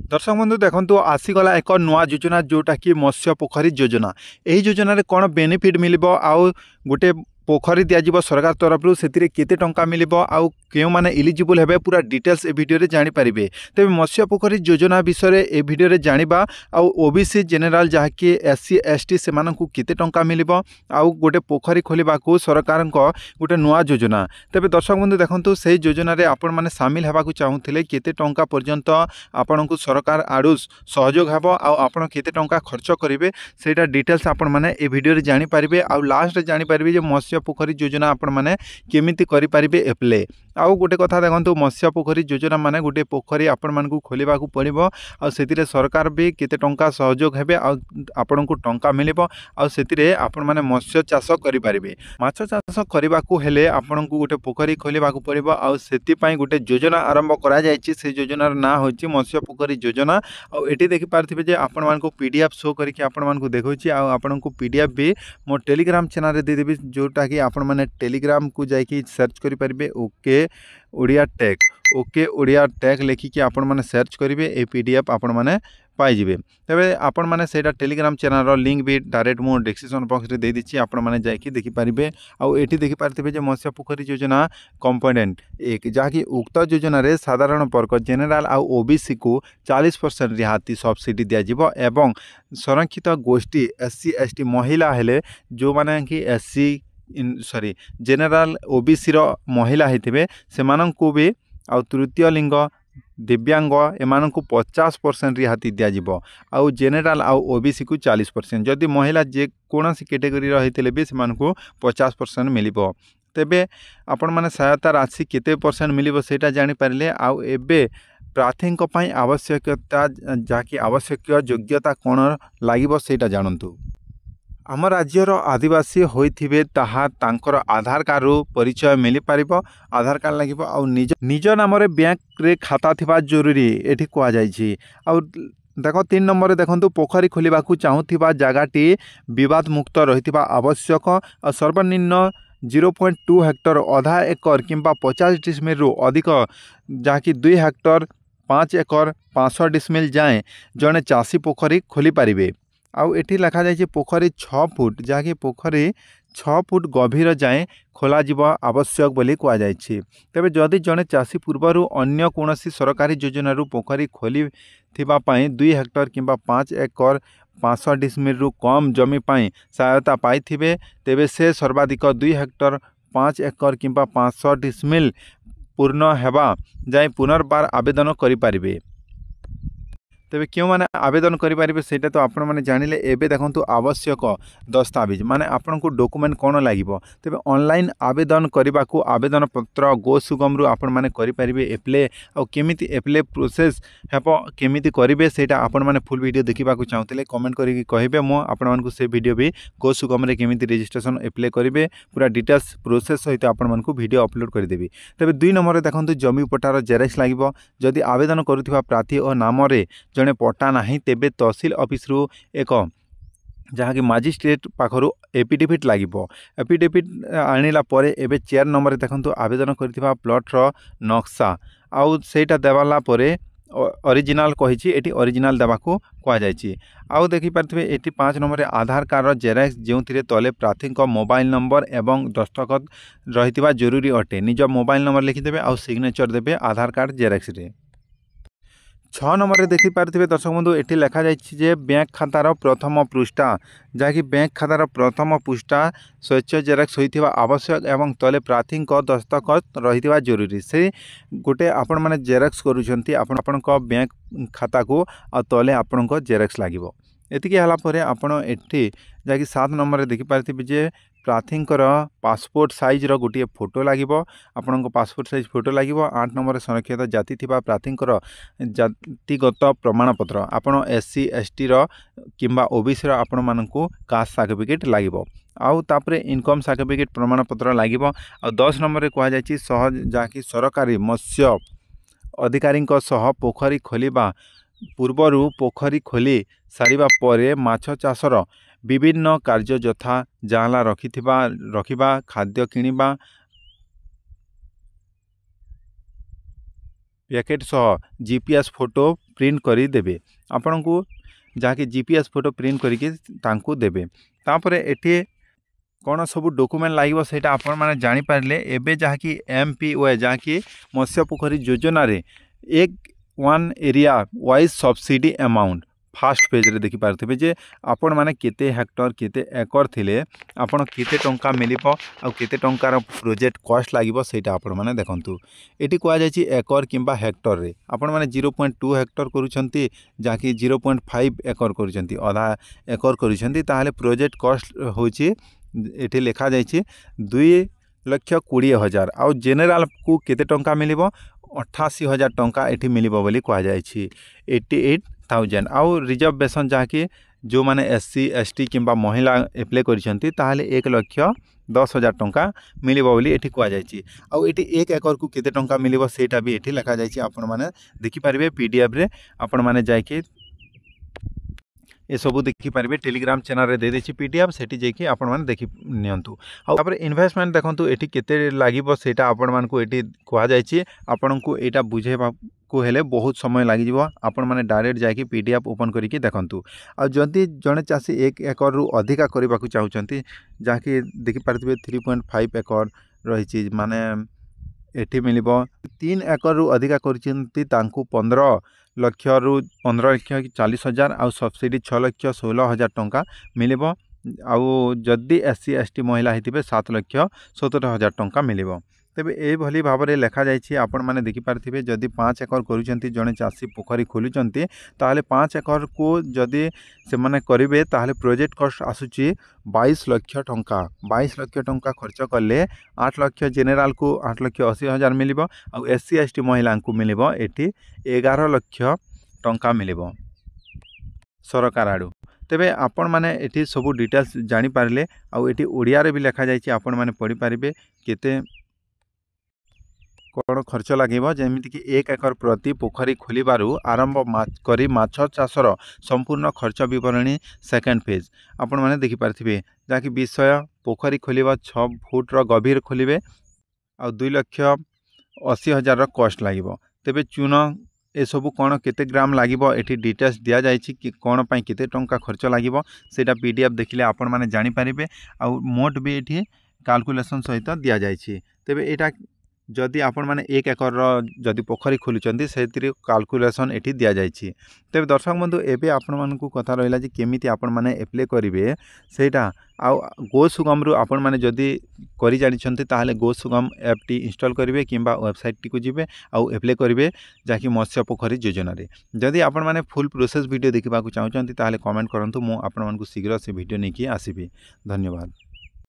दर्शक बंधु देखो आसीगला एक नुआ योजना जोटा कि मत्स्य पोखरी योजना। यही योजन कौन बेनिफिट मिल आउ गोटे पोखरी दिज्व सरकार तरफ से केते टंका मिल आउ क्यों माने इलिजिबल हेबे पूरा डिटेल्स ए वीडियो रे जानि पारिबे। तेबे मत्स्य पोखरी योजना विषय रे ए वीडियो रे जानिबा आउ ओबीसी जनरल जहाँकि एससी एसटी से मानकु केते टंका मिल आउ गोटे पोखरी खोलिबा को सरकार गोटे नुआ योजना। तेबे दर्शक बंधु देखंतु से योजना रे आपण माने शामिल हेबाकु चाहुथिले केते टंका पर्यंत आपनकु सरकार आडू सहयोग हेबो आउ आपण केते टंका खर्च करिवे सेटा डिटेल्स आपण माने ए वीडियो रे जानि पारिबे। आउ लास्ट रे जानि पारिबे जे मत्स्य पोखरी योजना आपण माने केमिति करि पारिबे एप्ले। आउ गोटे कथा देखंतु मत्स्य पोखरी योजना माने गोटे पोखरी आपण मानकु खोलिबा को पड़िबो आउ सेतिरे सरकार भी केते टंका सहयोग हेबे आउ आपनकु टंका मिलिबो आउ सेतिरे आपण माने मत्स्य चाष करि पारिबे। माछ चाष करिबा को हेले आपनकु गोटे पोखरी खोलिबा को पड़िबो आउ सेति पई गोटे योजना आरंभ करा जायछि। से योजनार ना होछि मत्स्य पोखरी योजना। आउ एटी देखि पारथिबे जे आपण मानकु पीडीएफ शो करके आपण मानकु देखौछि आउ आपनकु पीडीएफ भी मो टेलीग्राम चैनल रे दे देबी जोटा कि आपण माने टेलीग्राम को जाइकि सर्च करि पारिबे okay Odia text okay Odia text लेखिकी आपण माने सर्च करिवे ए पीडीएफ आपण माने पाइबे। तेबे आपण माने सेटा टेलीग्राम चैनल रो लिंक भी डायरेक्ट मो डिस्क्रिप्शन बॉक्स रे दे दिछि आपण माने जाइकि देखि पारिबे। आउ एठी देखि पारथिबे जे मत्स्य पोखरी योजना कंपोनेंट एक जहाँकि उक्त योजना रे साधारण वर्ग जनरल आउ ओबीसी को 40% रिहाती सब्सिडी दिया जिवो एवं संरक्षित गोष्ठी एससी एसटी महिला हेले जो माने कि एससी सॉरी जनरल ओबीसी रो महिला हेतिबे सेमानंकु भी आउ तृतीय लिंग दिव्यांग एमानंकु 50% रिहाती दिया जिवो आउ जनरल आउ ओबीसी को 40%। जदि महिला जे कोनोसी कैटेगरी रहितले भी सेमानकु 50% मिलिबो। तेबे आपण माने सहायता राशि केते परसेंट मिलिबो सेटा जानि पारिले। आउ एबे प्रार्थीक पई आवश्यकता जाकि आवश्यक योग्यता कोन लागिबो सेटा जानंतु। आम राज्यर आदिवासी होइथिबे ताहा तांकर आधार कार्ड रो परिचय मिली पारिबो। आधार कार्ड लागिबो आउ निज नाम रे बैंक रे खाता थिबा जरूरी एठी कोआ जायछि। आउ देखो 3 नंबर देखंतु पोखरी खोलिबा को चाहुथिबा जगाटी विवाद मुक्त रहिथिबा आवश्यक आ सर्वनिम्न 0.2 हेक्टर आधा एकर किंबा 50 डिसमिल रो अधिक जहाँकि 2 हेक्टर 5 एकर 500 डिसमिल जाए जने चासी पोखरी खोली पारिबे। आउ एठी लिखा जाय पोखरी 6 फुट जहाँकि पोखरी 6 फुट गभीर जाए खोला जीवा आवश्यक बोली कह जाय। तेबे जदि जड़े चाषी पूर्वर अन्य कोनोसी सरकारी योजनारू पोखरी खोली थिबा पई 2 हेक्टर किंबा 5 एकर 500 डिसमिल रु कम जमी पई सहायता पाई थिबे तेबे से सर्वाधिक 2 हेक्टर 5 एकर किंबा 500 डिसमिल पूर्ण हेबा जाए पुनर्बार आवेदन करि पारिबे। तेबे क्यों माने आवेदन करें सेटा तो आपण माने जानिले। एबे देखंतु आवश्यक दस्तावेज माने आपण को डॉक्यूमेंट कोन लागिबो। तेबे ऑनलाइन आवेदन करबा को आवेदन पत्र गो सुगम रु आपण माने करि पारिबे एप्ले आ केमिति एप्ले प्रोसेस हेबो केमिति करिवे सेटा आपण माने फुल वीडियो देखिबा को चाहूतिले कमेंट करिकि कहिबे मो आपण मानकु से वीडियो भी गो सुगम रे केमिति रजिस्ट्रेशन एप्ले करिवे पूरा डिटेल्स प्रोसेस सहित आपण मानकु वीडियो अपलोड कर देबी। तेबे 2 नंबर देखंतु जमी पट्टार जेरेक्स लागिबो। जदि आवेदन करुथिबा प्रार्थी और नाम रे जड़े पट्टा नहीं तेबे तहसील ऑफिस रु एक जहाँ कि मजिस्ट्रेट पाखरु एफिडेविट लागिबो। एफिडेविट आनिला परे एबे 4 नंबर देखंतु आवेदन करथिबा प्लॉट रो नक्शा आउ सेटा देवाला परे ओरिजिनल कहिछि एटी ओरिजिनल देबाको कह जायछि। आउ देखि पारथिबे एटी 5 नंबर आधार कार्ड रो जेरेक्स जेउथिरे तले प्रार्थी को मोबाइल नंबर एवं दस्तखत रहितिबा जरूरी अटे। निज मोबाइल नंबर लिखि देबे आउ सिग्नेचर देबे आधार कार्ड जेरेक्स रे। 6 नंबर देखि पारथिबे दर्शक बंधु एटी लिखा जायछि बैंक खातार प्रथम पृष्ठा जहाँकि बैंक खातार प्रथम पृष्ठा स्वच्छ जेरेक्स होइथिबा आवश्यक एवं तले प्रार्थी को दस्तखत रहिथिबा जरूरी। से गोटे आपण माने जेरेक्स करूछंती आपण को बैंक खाता को आ तले आपण को जेरेक्स लागिबो। एतिकी हला परे आपण एठी जहाँकि 7 नंबर देखि पारथिबे जे प्रार्थी पासपोर्ट साइज रो गोटे फोटो लागिबो। आपण को पासपोर्ट साइज फोटो लागिबो। 8 नंबर संरक्षित जाति थिबा प्रार्थी जातिगत प्रमाणपत्र आपण एससी एसटी रो किंबा ओबीसी रो आपण मानकु कास्ट सर्टिफिकेट लागिबो। आउ तापरे इनकम सर्टिफिकेट प्रमाणपत्र लागिबो। आ 10 नंबर रे कहा जायछि सहज जाकि सरकारी मत्स्य अधिकारी सह पोखरी खोलिबा पूर्वरु पोखरी खोली सारिबा परे माछ चाषर विभिन्न कार्य यथा जाला रखिबा, खाद्य किनिबा, पैकेट सह जीपीएस फोटो प्रिंट करी देबे आपण को जहाँकि जीपीएस फोटो प्रिंट करिके तांकू देबे। तापरे एठी कौन सब डॉक्यूमेंट लगे सेटा आपण माने जानि पारले। एबे जहाँकि MPOA जहाँकि मत्स्य पोखरी योजना रे एक one area wise subsidy amount fast page रे देखि पारथिबे जे आपण माने केते हेक्टर केते एकर थिले आपण केते टंका मिलिबो आ केते टंकार प्रोजेक्ट कॉस्ट लागिबो सेटा आपण माने देखंतु। एटी कोआ जायछि एकर किंबा हेक्टर रे आपण माने 0.2 हेक्टर करूछंती जाकि 0.5 एकर करूछंती आधा एकर करूछंती ताहाले प्रोजेक्ट कॉस्ट होछि एठी लिखा जायछि 2,20,000 आउ जेनेराल को केते टंका मिलिबो 88,000 टंका एठी मिलिबो बोली कोआ जायछि 88,000 आउ रिजर्वेशन जहाँकि जो माने SC ST किंबा महिला एप्लाई करिसेंती ताहाले 1,10,000 टंका मिलिबो बोली एठी कोआ जायछि। आउ एठी 1 एकर को केते टंका मिलिबो सेटा भी एठी लिखा जायछि आपण माने देखि परिबे PDF रे आपण माने जायकि ए सबू देखि पारे टेलीग्राम चैनल रे दे देछि PDF सेठी जेकि आपण माने देखि नियंतु। आ तापर इन्वेस्टमेंट देखंतु एठी केते लागिबो सेटा आपण मान को एठी कोआ जायछि आपण को एटा बुझेबा को हेले बहुत समय लागि जिवो आपण माने डायरेक्ट जाकि PDF ओपन करिकि देखंतु। आ जदि जणे चासी 1 एकर रु अधिका करबा को चाहुचंती जाकि देखि पारथिबे 3.5 एकर रहिछि माने एठी मिलिबो 3 एकर रु अधिका करचंती तांकू 15 लक्ष रु 15,40,000 आउ सब्सिडी 6,16,000 टंका मिलिबो। आउ जदि SC ST महिला हितिबे 7,70,000 टंका मिलिबो। तेबे ए भली भाबरे लेखा जायछि आपण माने देखि पारथिबे जदि 5 एकर करूचंती जणे चासी पोखरी खोलुचंती ताहाले 5 एकर को जदि से माने करिवे ताहाले प्रोजेक्ट कॉस्ट आसुची 22 लाख टंका 22 लाख टंका खर्च करले 8 लाख जेनेराल को 8,80,000 मिलिबो आउ SC ST महिला को मिलिबो एठी 11 लाख टंका मिलिबो सरकार आडू। तेबे आपण माने एठी सब डिटेल्स जानि पारले आउ एठी ओडिया रे भी लिखा जायछि आपण माने पढि पारिबे केते कौन खर्च लगे जमीक 1 एकर प्रति पोखरी खोलू आरंभ करी माछ चाषर संपूर्ण खर्च बरणी सेकेंड फेज आपण मैंने देखिपारे जहाँकि विषय पोखरी खोल 6 फुट्र गभीर खोलिए आ 2,80,000 कॉस्ट लगे। तेबे चून ए सबू कौन केते ग्राम लगे ये डिटेल्स दि जाए कि कौन पाई केते टंका खर्च लगे सेटा PDF देखिले आपण माने जानि पारिबे आ मोट भी ये कैलकुलेशन सहित दि जाए। तेबे एटा जदि आपण माने 1 एकर जदि पोखरी खोलुचंती से कैलकुलेशन एठी दिया जायछि। तेबे दर्शक बंधु एबे आपण मानकु कथा रहिला जे केमिति आपण माने एप्लाई करिवे सेटा आ गो सुगम रु आपण माने जदि करि जानिछंती ताहाले गो सुगम ऐप टी इंस्टॉल करिवे किंबा वेबसाइट टी को जिवे आ एप्लाई करिवे जाकि मत्स्य पोखरी योजना रे। जदि आपण माने फुल प्रोसेस वीडियो देखिबा को चाहउचंती ताहाले कमेंट करंतु मु आपण मानकु शीघ्र से वीडियो नेकी आसीबी। धन्यवाद।